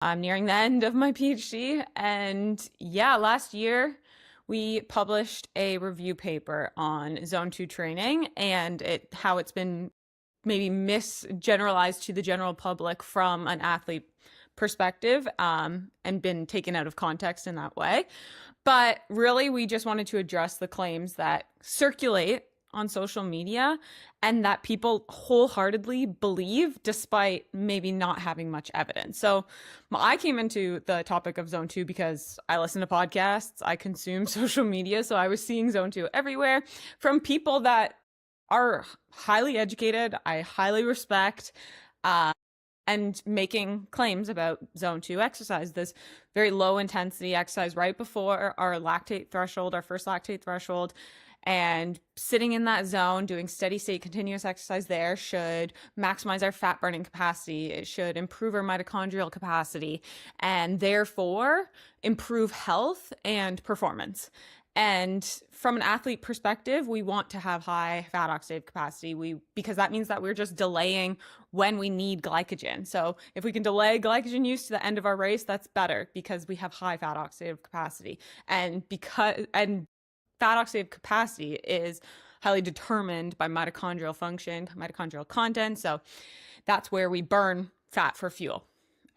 I'm nearing the end of my PhD. And yeah, last year we published a review paper on Zone 2 training and how it's been maybe misgeneralized to the general public from an athlete perspective, and been taken out of context in that way. But really, we just wanted to address the claims that circulate on social media and that people wholeheartedly believe despite maybe not having much evidence. So I came into the topic of Zone 2 because I listen to podcasts, I consume social media. So I was seeing Zone 2 everywhere from people that are highly educated, I highly respect, and making claims about Zone 2 exercise, this very low intensity exercise right before our lactate threshold, our first lactate threshold. And sitting in that zone, doing steady state continuous exercise there should maximize our fat burning capacity. It should improve our mitochondrial capacity and therefore improve health and performance. And from an athlete perspective, we want to have high fat oxidative capacity because that means that we're just delaying when we need glycogen. So if we can delay glycogen use to the end of our race, that's better because we have high fat oxidative capacity. And fat oxidative capacity is highly determined by mitochondrial function, mitochondrial content. So that's where we burn fat for fuel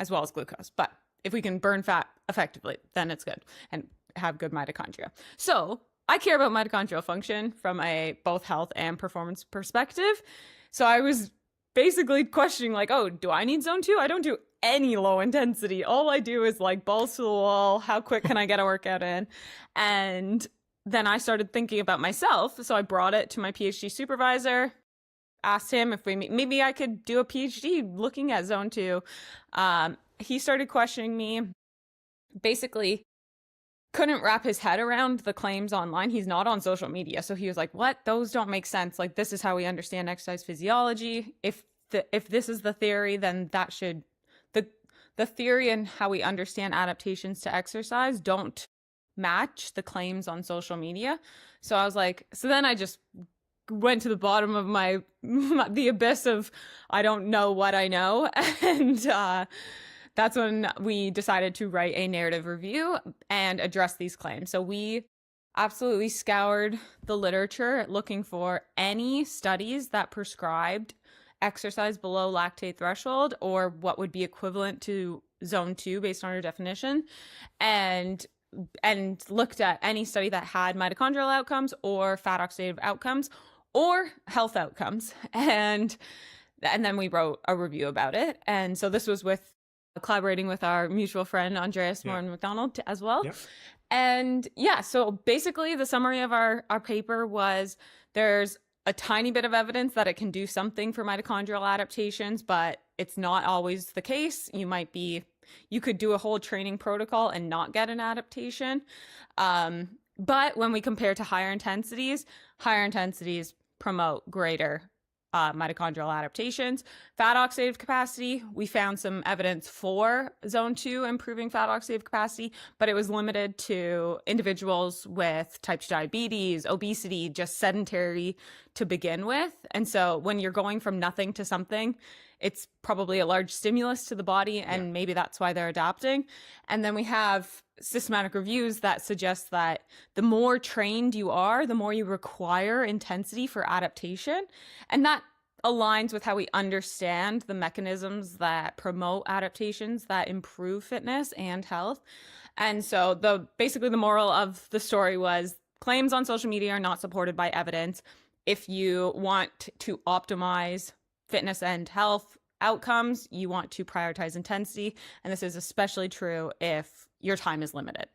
as well as glucose. But if we can burn fat effectively, then it's good and have good mitochondria. So I care about mitochondrial function from a both health and performance perspective. So I was basically questioning like, oh, do I need Zone 2? I don't do any low intensity. All I do is like balls to the wall. How quick can I get a workout in? And then I started thinking about myself. So I brought it to my PhD supervisor, asked him if maybe I could do a PhD looking at Zone 2. He started questioning me, basically couldn't wrap his head around the claims online. He's not on social media. So he was like, what? Those don't make sense. Like, this is how we understand exercise physiology. If this is the theory, then that should, the theory and how we understand adaptations to exercise don't match the claims on social media. So I was like, so then I just went to the bottom of the abyss of I don't know what I know. And that's when we decided to write a narrative review and address these claims. So we absolutely scoured the literature looking for any studies that prescribed exercise below lactate threshold or what would be equivalent to Zone 2 based on our definition, and looked at any study that had mitochondrial outcomes or fat oxidative outcomes or health outcomes. And then we wrote a review about it. And so this was collaborating with our mutual friend, Andreas Morin McDonald as well. Yep. And yeah, so basically the summary of our paper was there's a tiny bit of evidence that it can do something for mitochondrial adaptations, but it's not always the case. You could do a whole training protocol and not get an adaptation. But when we compare to higher intensities promote greater mitochondrial adaptations. Fat oxidative capacity, we found some evidence for Zone 2 improving fat oxidative capacity, but it was limited to individuals with type 2 diabetes, obesity, just sedentary to begin with. And so when you're going from nothing to something, it's probably a large stimulus to the body, and maybe that's why they're adapting. And then we have systematic reviews that suggest that the more trained you are, the more you require intensity for adaptation. And that aligns with how we understand the mechanisms that promote adaptations that improve fitness and health. And so basically the moral of the story was claims on social media are not supported by evidence. If you want to optimize fitness and health outcomes, you want to prioritize intensity. And this is especially true if your time is limited.